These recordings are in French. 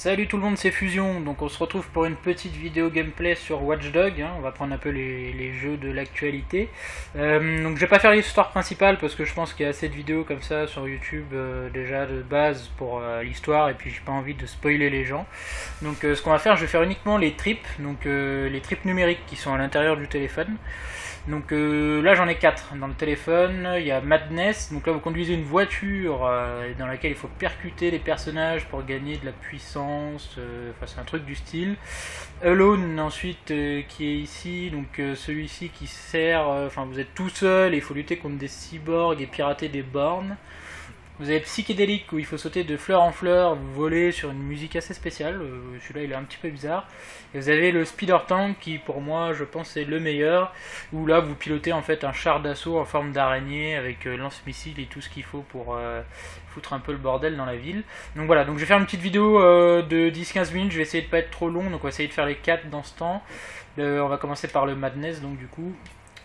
Salut tout le monde, c'est Fusion. Donc on se retrouve pour une petite vidéo gameplay sur Watch Dogs, hein. On va prendre un peu les jeux de l'actualité. Donc je vais pas faire l'histoire principale parce que je pense qu'il y a assez de vidéos comme ça sur YouTube déjà de base pour l'histoire, et puis j'ai pas envie de spoiler les gens. Donc ce qu'on va faire, je vais faire uniquement les trips, donc les trips numériques qui sont à l'intérieur du téléphone. Donc là j'en ai 4 dans le téléphone. Il y a Madness, donc là vous conduisez une voiture dans laquelle il faut percuter les personnages pour gagner de la puissance, enfin c'est un truc du style. Alone ensuite qui est ici, donc celui-ci qui sert, enfin vous êtes tout seul et il faut lutter contre des cyborgs et pirater des bornes. Vous avez Psychédélique où il faut sauter de fleur en fleur, vous volez sur une musique assez spéciale, celui-là il est un petit peu bizarre. Et vous avez le Speeder Tank qui pour moi je pense est le meilleur, où là vous pilotez en fait un char d'assaut en forme d'araignée avec lance-missile et tout ce qu'il faut pour foutre un peu le bordel dans la ville. Donc voilà, donc je vais faire une petite vidéo de 10-15 minutes, je vais essayer de pas être trop long, donc on va essayer de faire les 4 dans ce temps. On va commencer par le Madness, donc du coup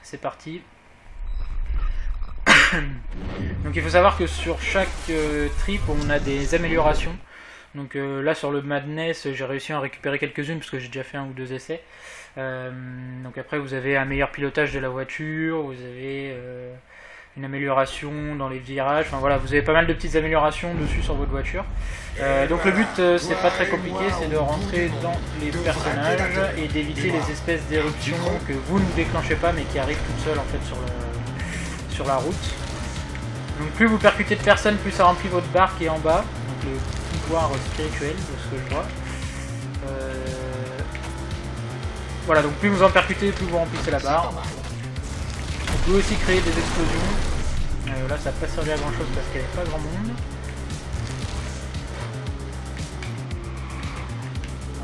c'est parti. Donc il faut savoir que sur chaque trip on a des améliorations. Donc là sur le Madness j'ai réussi à en récupérer quelques-unes parce que j'ai déjà fait un ou deux essais. Donc après vous avez un meilleur pilotage de la voiture, vous avez une amélioration dans les virages, enfin voilà, vous avez pas mal de petites améliorations dessus sur votre voiture. Donc le but c'est pas très compliqué, c'est de rentrer dans les personnages et d'éviter les espèces d'éruptions que vous ne déclenchez pas mais qui arrivent toutes seules en fait sur la route. Donc plus vous percutez de personnes, plus ça remplit votre barre qui est en bas, donc le pouvoir spirituel de ce que je vois. Voilà, donc plus vous en percutez, plus vous remplissez la barre. On peut aussi créer des explosions. Là ça n'a pas servi à grand chose parce qu'il n'y avait pas grand monde.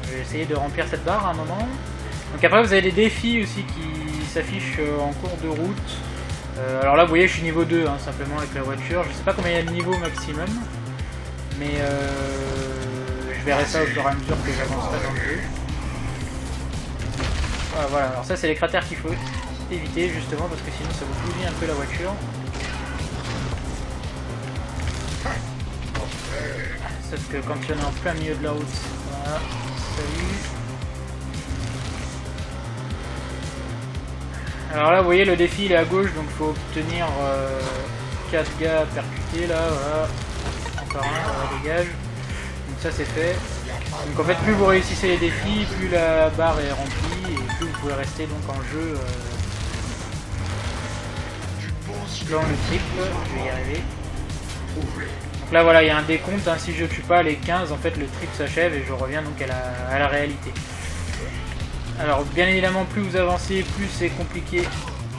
Je vais essayer de remplir cette barre à un moment. Donc après vous avez des défis aussi qui s'affichent en cours de route. Alors là vous voyez je suis niveau 2 hein, simplement avec la voiture, je sais pas combien il y a de niveau maximum, mais je verrai ça au fur et à mesure que j'avancerai dans le jeu. Voilà, alors ça c'est les cratères qu'il faut éviter justement parce que sinon ça vous bousille un peu la voiture. Sauf que quand il y en a en plein milieu de la route, voilà, salut. Alors là vous voyez le défi il est à gauche, donc il faut obtenir 4 gars percutés là, voilà. Encore un, voilà, dégage. Donc ça c'est fait. Donc en fait plus vous réussissez les défis, plus la barre est remplie et plus vous pouvez rester donc en jeu dans le triple, je vais y arriver. Donc là voilà il y a un décompte, hein. Si je tue pas les 15 en fait le triple s'achève et je reviens donc à la réalité. Alors bien évidemment plus vous avancez, plus c'est compliqué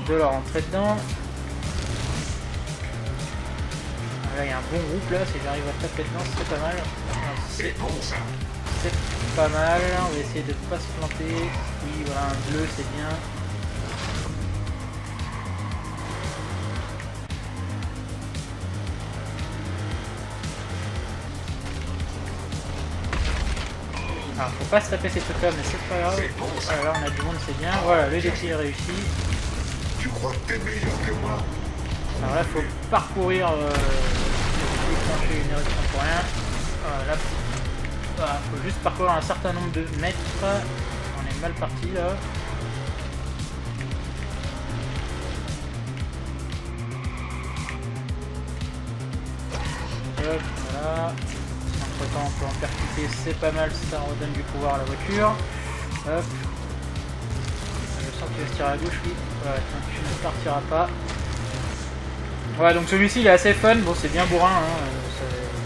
de leur rentrer dedans. Là il y a un bon groupe là, si j'arrive à taper dedans c'est pas mal. C'est pas mal, on va essayer de pas se planter. Oui voilà, un bleu c'est bien. Alors faut pas se taper ces trucs là mais c'est pas grave. Voilà, là on a du monde, c'est bien. Voilà, le défi est réussi. Tu crois que t'es meilleur que moi? Alors là faut parcourir déclencher une éruption pour rien. Voilà, voilà, faut juste parcourir un certain nombre de mètres. On est mal parti là. Hop, voilà. Entre temps on peut en percuter, c'est pas mal, ça redonne du pouvoir à la voiture. Hop. Je sens qu'il va se tirer à gauche, oui. Voilà, tu ne partiras pas. Voilà, donc celui-ci il est assez fun, bon c'est bien bourrin, hein.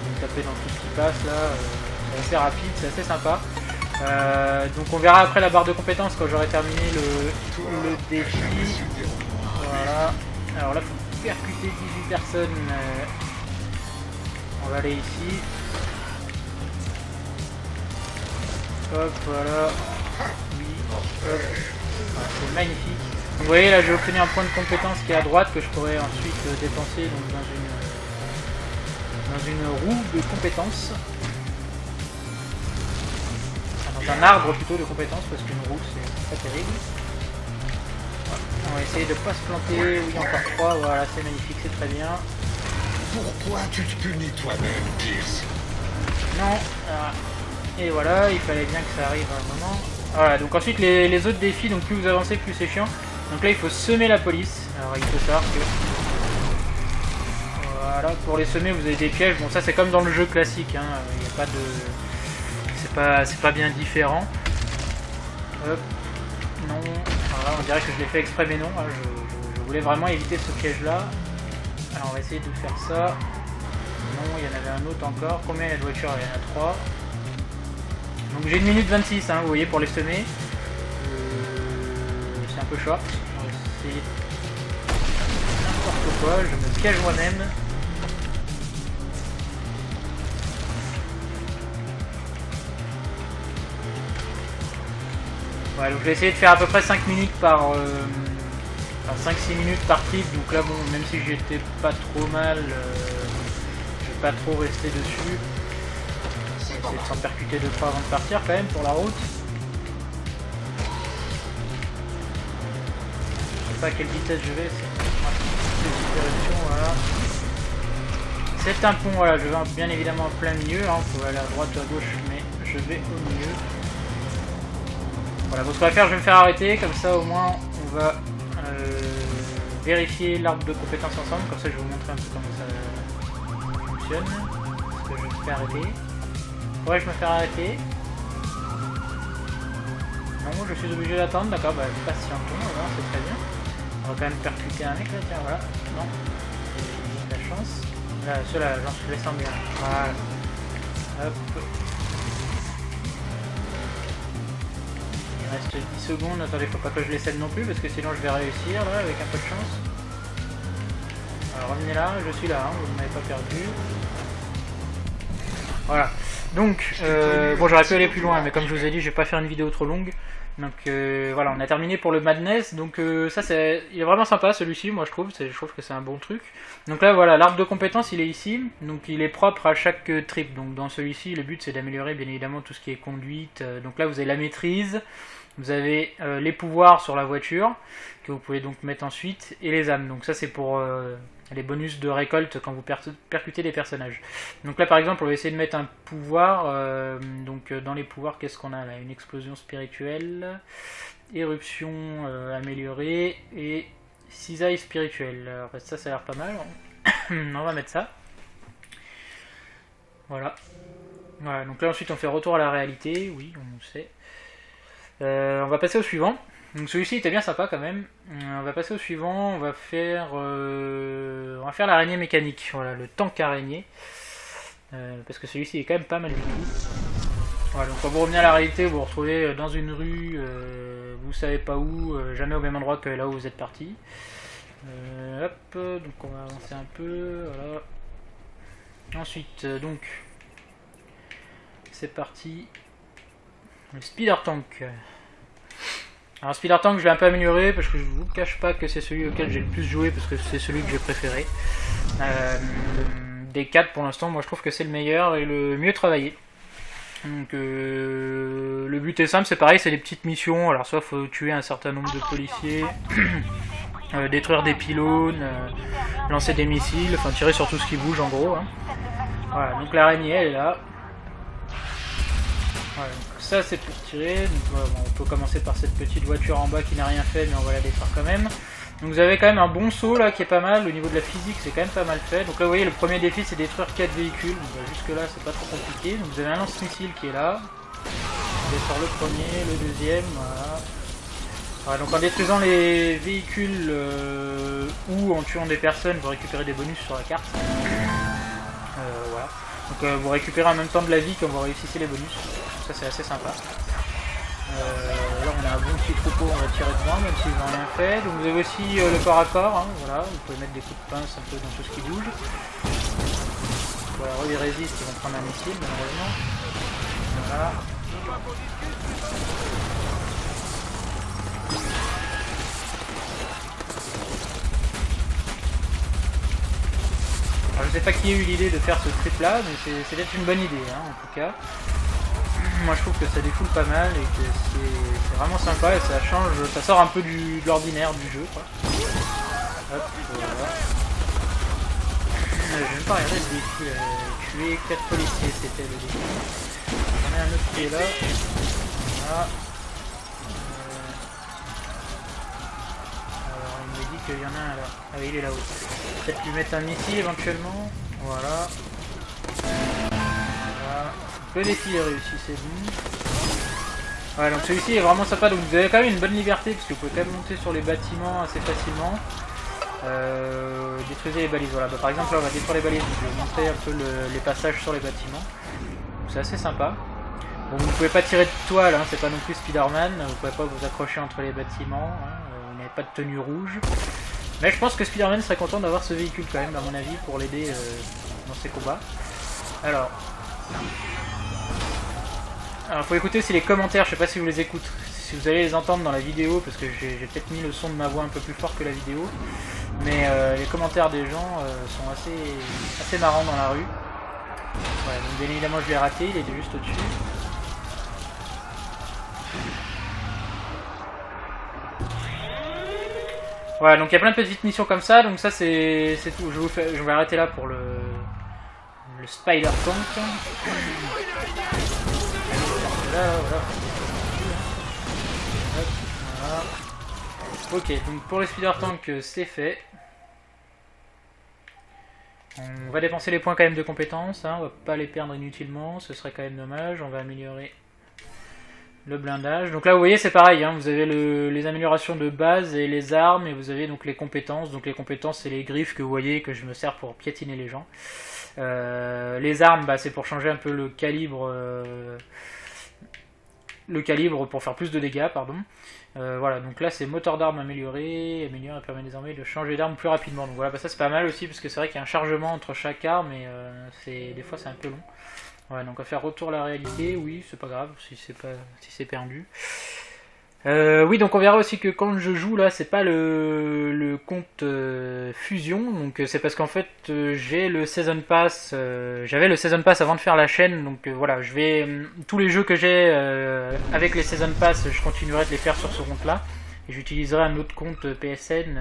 Vous tapez dans tout ce qui passe là, c'est assez rapide, c'est assez sympa. Donc on verra après la barre de compétences quand j'aurai terminé le défi. Voilà. Alors là il faut percuter 18 personnes. On va aller ici. Hop, voilà. Oui, hop. Voilà, c'est magnifique. Donc, vous voyez là j'ai obtenu un point de compétence qui est à droite que je pourrais ensuite dépenser donc, dans une roue de compétences. Enfin, dans un arbre plutôt de compétences parce qu'une roue c'est pas terrible. Voilà. On va essayer de pas se planter. Oui encore 3, voilà c'est magnifique, c'est très bien. Pourquoi tu te punis toi-même, Pierce? Non, Et voilà, il fallait bien que ça arrive à un moment. Voilà, donc ensuite les autres défis, donc plus vous avancez, plus c'est chiant. Donc là il faut semer la police. Alors il faut savoir que... Voilà, pour les semer vous avez des pièges. Bon ça c'est comme dans le jeu classique, hein. Il n'y a pas de... C'est pas bien différent. Hop. Non. Voilà, on dirait que je l'ai fait exprès mais non. Hein. Je voulais vraiment éviter ce piège là. Alors on va essayer de faire ça. Non, il y en avait un autre encore. Combien il y a de voitures? Il y en a 3. Donc j'ai 1 minute 26, hein, vous voyez, pour les semer. C'est un peu short. On va essayer n'importe quoi, je me piège moi-même. Ouais, donc je vais essayer de faire à peu près 5 minutes par... Enfin 5-6 minutes par trip, donc là bon, même si j'étais pas trop mal, je vais pas trop rester dessus. Essayer de s'en percuter 2-3 avant de partir quand même pour la route. Je sais pas à quelle vitesse je vais, c'est voilà. C'est un pont, voilà, je vais bien évidemment en plein milieu, hein, on peut aller à droite ou à gauche, mais je vais au milieu. Voilà, donc ce qu'on va faire, je vais me faire arrêter, comme ça au moins on va vérifier l'arbre de compétences ensemble, comme ça je vais vous montrer un peu comment ça fonctionne. Est-ce que je me fais arrêter? Ouais, je me fais arrêter. Non, je suis obligé d'attendre, d'accord, bah patientons, voilà, c'est très bien. On va quand même percuter un mec là, tiens, voilà. Non, j'ai de la chance. Là, ceux-là, j'en les sens bien. Voilà. Hop. Il reste 10 secondes, attendez, faut pas que je les cède non plus, parce que sinon je vais réussir là, avec un peu de chance. Alors revenez là, je suis là, hein, vous ne m'avez pas perdu. Voilà. Donc, bon, j'aurais pu aller plus loin, mais comme je vous ai dit, je vais pas faire une vidéo trop longue. Donc voilà, on a terminé pour le Madness. Donc ça, il est vraiment sympa celui-ci, moi je trouve que c'est un bon truc. Donc là, voilà, l'arbre de compétences, il est ici. Donc il est propre à chaque trip. Donc dans celui-ci, le but c'est d'améliorer bien évidemment tout ce qui est conduite. Donc là, vous avez la maîtrise, vous avez les pouvoirs sur la voiture, que vous pouvez donc mettre ensuite, et les âmes. Donc ça, c'est pour... les bonus de récolte quand vous percutez des personnages. Donc là par exemple on va essayer de mettre un pouvoir, donc dans les pouvoirs qu'est-ce qu'on a là? Une explosion spirituelle, éruption améliorée et cisaille spirituelle. Alors ça a l'air pas mal, on va mettre ça. Voilà. Voilà, donc là ensuite on fait retour à la réalité, oui on le sait. On va passer au suivant. Donc celui-ci était bien sympa quand même. On va passer au suivant, on va faire l'araignée mécanique, voilà, le tank araignée. Parce que celui-ci est quand même pas mal du tout. Voilà, donc quand vous revenez à la réalité, vous vous retrouvez dans une rue, vous savez pas où, jamais au même endroit que là où vous êtes parti. Hop, donc on va avancer un peu, voilà. Ensuite, donc, c'est parti. Le Spider Tank. Alors Spider Tank je l'ai un peu amélioré parce que je vous cache pas que c'est celui auquel j'ai le plus joué parce que c'est celui que j'ai préféré. Des 4 pour l'instant, moi je trouve que c'est le meilleur et le mieux travaillé. Donc le but est simple, c'est pareil, c'est des petites missions. Alors soit faut tuer un certain nombre de policiers, détruire des pylônes, lancer des missiles, enfin tirer sur tout ce qui bouge en gros. Hein. Voilà, donc l'araignée elle est là. Voilà, donc ça c'est pour tirer, donc, bon, on peut commencer par cette petite voiture en bas qui n'a rien fait mais on va la détruire quand même. Donc vous avez quand même un bon saut là qui est pas mal, au niveau de la physique c'est quand même pas mal fait. Donc là vous voyez le premier défi c'est détruire 4 véhicules, donc jusque là c'est pas trop compliqué. Donc vous avez un lance-missile qui est là, on détruire le premier, le deuxième, voilà. Voilà, donc en détruisant les véhicules ou en tuant des personnes vous récupérez des bonus sur la carte. Voilà. Donc vous récupérez en même temps de la vie quand vous réussissez les bonus. Ça c'est assez sympa. Là on a un bon petit troupeau, on va tirer devant même s'ils n'ont rien fait. Donc vous avez aussi le corps à corps, hein, voilà, vous pouvez mettre des coups de pince un peu dans tout ce qui bouge. Voilà, ils résistent, ils vont prendre un missile malheureusement. Voilà. Alors je sais pas qui a eu l'idée de faire ce trip là, mais c'est peut-être une bonne idée hein, en tout cas. Moi je trouve que ça défoule pas mal et que c'est vraiment sympa et ça change, ça sort un peu de l'ordinaire du jeu quoi. Hop, voilà. Je vais même pas regarder le défi, tuer 4 policiers c'était le défi. J'en ai un un autre qui est là. Voilà. Alors il me dit qu'il y en a un là. Ah oui, il est là-haut. Peut-être lui mettre un missile éventuellement. Voilà. Voilà. Le défi est réussi, c'est bon. Ouais, donc celui-ci est vraiment sympa. Donc vous avez quand même une bonne liberté parce que vous pouvez quand même monter sur les bâtiments assez facilement. Détruisez les balises. Voilà. Bah, par exemple là on va détruire les balises. Donc je vais montrer un peu les passages sur les bâtiments. C'est assez sympa. Bon, vous ne pouvez pas tirer de toile, hein, c'est pas non plus Spider-Man, vous ne pouvez pas vous accrocher entre les bâtiments, hein, vous n'avez pas de tenue rouge. Mais je pense que Spider-Man serait content d'avoir ce véhicule quand même, à mon avis, pour l'aider dans ses combats. Alors, faut écouter aussi les commentaires, je sais pas si vous les écoutez, si vous allez les entendre dans la vidéo, parce que j'ai peut-être mis le son de ma voix un peu plus fort que la vidéo. Mais les commentaires des gens sont assez marrants dans la rue. Voilà, donc bien évidemment je l'ai raté, il était juste au-dessus. Voilà, donc il y a plein de petites missions comme ça, donc ça c'est tout. Je vais arrêter là pour le Spider-Tank. Voilà. Ok, donc pour le Spider-Tank c'est fait. On va dépenser les points quand même de compétences, hein, on va pas les perdre inutilement, ce serait quand même dommage. On va améliorer le blindage. Donc là vous voyez c'est pareil, hein, vous avez les améliorations de base et les armes, et vous avez donc les compétences. Donc les compétences c'est les griffes que vous voyez que je me sers pour piétiner les gens. Les armes bah, c'est pour changer un peu le calibre pour faire plus de dégâts, pardon. Voilà, donc là c'est moteur d'arme amélioré permet désormais de changer d'arme plus rapidement. Donc voilà, bah ça c'est pas mal aussi parce que c'est vrai qu'il y a un chargement entre chaque arme et des fois c'est un peu long. Voilà, donc on va faire retour à la réalité, oui c'est pas grave si c'est perdu. Oui, donc on verra aussi que quand je joue là c'est pas le compte fusion, donc c'est parce qu'en fait j'ai le Season Pass, j'avais le Season Pass avant de faire la chaîne, donc voilà, tous les jeux que j'ai avec les Season Pass, je continuerai de les faire sur ce compte là, et j'utiliserai un autre compte PSN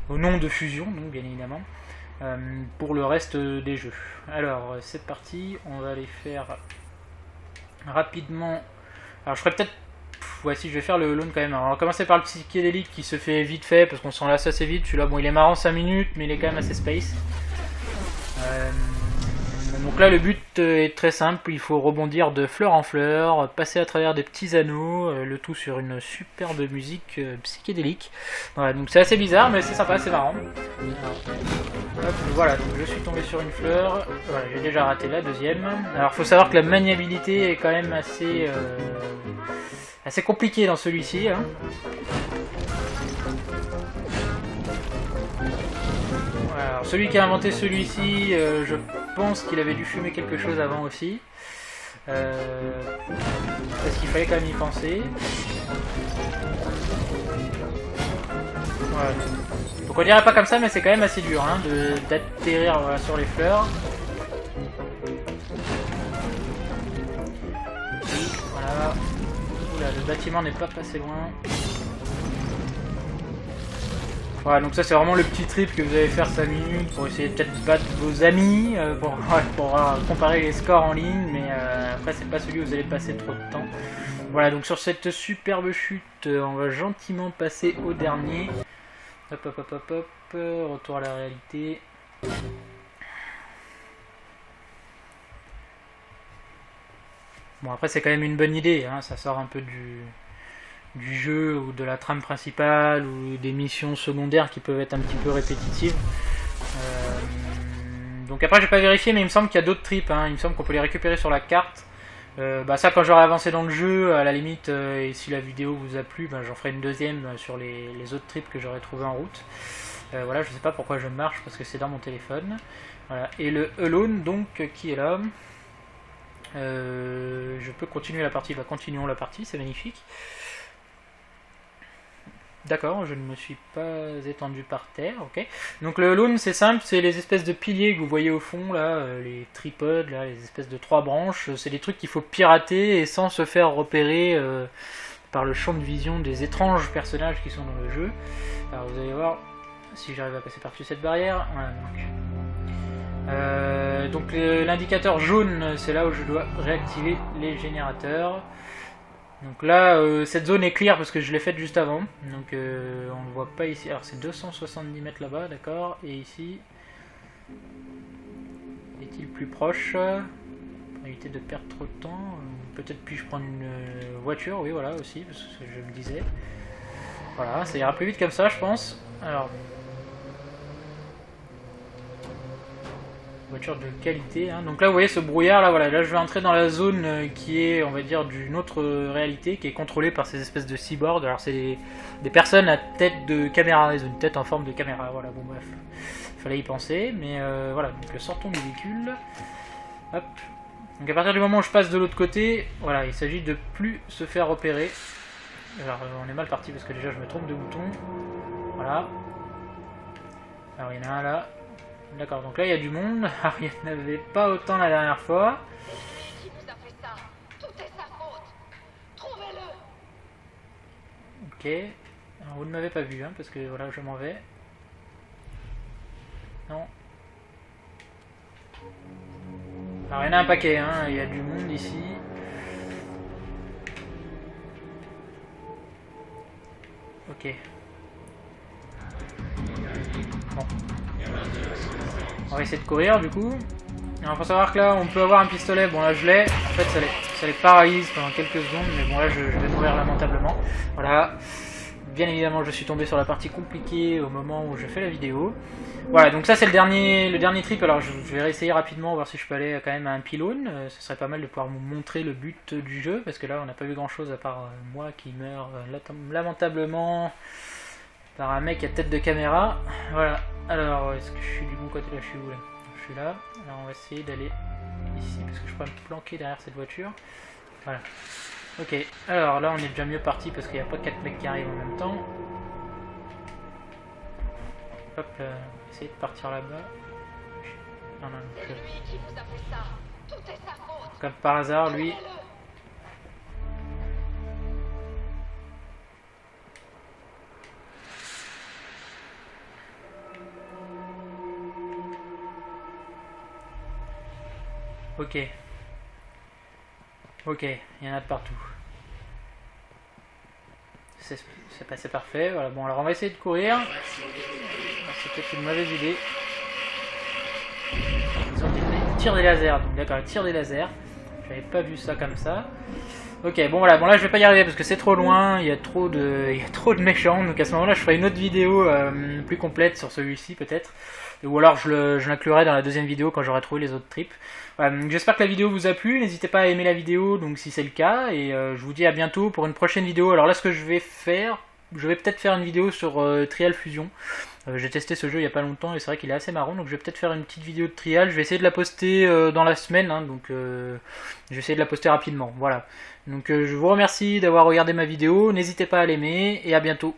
au nom de fusion, donc bien évidemment, pour le reste des jeux. Alors c'est parti, on va les faire rapidement. Alors je ferai peut-être voici, je vais faire le Alone quand même. Alors, on va commencer par le psychédélique qui se fait vite fait parce qu'on s'en lasse assez vite. Celui-là, bon, il est marrant 5 minutes, mais il est quand même assez space. Donc là, le but est très simple. Il faut rebondir de fleur en fleur, passer à travers des petits anneaux, le tout sur une superbe musique psychédélique. Voilà, donc c'est assez bizarre, mais c'est sympa, c'est marrant. Alors, hop, voilà, donc je suis tombé sur une fleur. Voilà, j'ai déjà raté la deuxième. Alors, faut savoir que la maniabilité est quand même assez compliqué dans celui-ci. Hein. Voilà, alors celui qui a inventé celui-ci, je pense qu'il avait dû fumer quelque chose avant aussi. Parce qu'il fallait quand même y penser. Voilà. Donc on dirait pas comme ça, mais c'est quand même assez dur hein, d'atterrir voilà, sur les fleurs. Voilà. Oula, le bâtiment n'est pas passé loin. Voilà, donc ça c'est vraiment le petit trip que vous allez faire 5 minutes pour essayer de peut-être battre vos amis, pour comparer les scores en ligne, mais après c'est pas celui où vous allez passer trop de temps. Voilà, donc sur cette superbe chute, on va gentiment passer au dernier. Hop hop hop hop hop, retour à la réalité. Bon après c'est quand même une bonne idée, hein, ça sort un peu du jeu ou de la trame principale ou des missions secondaires qui peuvent être un petit peu répétitives. Donc après j'ai pas vérifié mais il me semble qu'il y a d'autres trips, hein. Il me semble qu'on peut les récupérer sur la carte. Bah ça quand j'aurai avancé dans le jeu, à la limite, et si la vidéo vous a plu, bah, j'en ferai une deuxième sur les autres trips que j'aurai trouvé en route. Voilà, je sais pas pourquoi je marche parce que c'est dans mon téléphone. Voilà. Et le Alone donc qui est là. Je peux continuer la partie, bah continuons la partie, c'est magnifique. D'accord, je ne me suis pas étendu par terre, ok. Donc le Alone c'est simple, c'est les espèces de piliers que vous voyez au fond, là, les tripodes, là, les espèces de 3 branches, c'est des trucs qu'il faut pirater et sans se faire repérer par le champ de vision des étranges personnages qui sont dans le jeu. Alors vous allez voir si j'arrive à passer par-dessus cette barrière, voilà, donc. Donc l'indicateur jaune, c'est là où je dois réactiver les générateurs. Donc là, cette zone est clear parce que je l'ai faite juste avant. Donc on ne le voit pas ici. Alors c'est 270 mètres là-bas, d'accord. Et ici, est-il plus proche? Pour éviter de perdre trop de temps. Peut-être puis-je prendre une voiture? Oui, voilà aussi, parce que je me disais. Voilà, ça ira plus vite comme ça, je pense. Alors, voiture de qualité. Hein. Donc là, vous voyez ce brouillard, là, voilà. Là, je vais entrer dans la zone qui est, on va dire, d'une autre réalité, qui est contrôlée par ces espèces de cyborgs. Alors, c'est des personnes à tête de caméra. Ils ont une tête en forme de caméra. Voilà, bon, bref. Fallait y penser, mais voilà. Donc, sortons du véhicule. Hop. Donc, à partir du moment où je passe de l'autre côté, voilà, il s'agit de plus se faire repérer. Alors, on est mal parti parce que déjà, je me trompe de bouton. Voilà. Alors, il y en a un là. D'accord, donc là il y a du monde. Alors, il n'y en avait pas autant la dernière fois. Qui vous a fait ça? Tout est sa faute. Trouvez-le. Ok. Alors, vous ne m'avez pas vu, hein, parce que voilà, je m'en vais. Non. Alors, il y en a un paquet, hein. Il y a du monde ici. Ok. Bon. On va essayer de courir du coup. Alors faut savoir que là on peut avoir un pistolet, bon là je l'ai, en fait ça les paralyse pendant quelques secondes, mais bon là je vais mourir lamentablement. Voilà, bien évidemment je suis tombé sur la partie compliquée au moment où je fais la vidéo. Voilà, donc ça c'est le dernier trip, alors je vais réessayer rapidement, voir si je peux aller quand même à un pylône. Ce serait pas mal de pouvoir vous montrer le but du jeu, parce que là on n'a pas vu grand chose à part moi qui meurt lamentablement par un mec à tête de caméra. Voilà. Alors, est-ce que je suis du bon côté? Là, je suis où là? Je suis là. Alors, on va essayer d'aller ici parce que je peux me planquer derrière cette voiture. Voilà. Ok. Alors là, on est déjà mieux parti parce qu'il n'y a pas 4 mecs qui arrivent en même temps. Hop là. On va essayer de partir là-bas. Non, non, C'est lui qui vous a fait ça. Tout est sa faute. comme par hasard, lui. Trouvez-le. Ok. Ok, il y en a de partout. C'est passé parfait. Voilà, bon, alors on va essayer de courir. C'est peut-être une mauvaise idée. Ils tirent des lasers, donc d'accord, ils tirent des lasers. J'avais pas vu ça comme ça. Ok, bon voilà, bon là je vais pas y arriver parce que c'est trop loin, il y a trop de méchants, donc à ce moment-là je ferai une autre vidéo plus complète sur celui-ci peut-être. Ou alors je l'inclurai dans la deuxième vidéo quand j'aurai trouvé les autres trips. Voilà, donc j'espère que la vidéo vous a plu, n'hésitez pas à aimer la vidéo donc si c'est le cas, et je vous dis à bientôt pour une prochaine vidéo. Alors là ce que je vais faire, je vais peut-être faire une vidéo sur Trial Fusion. J'ai testé ce jeu il y a pas longtemps et c'est vrai qu'il est assez marrant, donc je vais peut-être faire une petite vidéo de trial. Je vais essayer de la poster dans la semaine, hein, donc je vais essayer de la poster rapidement. Voilà. Donc je vous remercie d'avoir regardé ma vidéo, n'hésitez pas à l'aimer et à bientôt.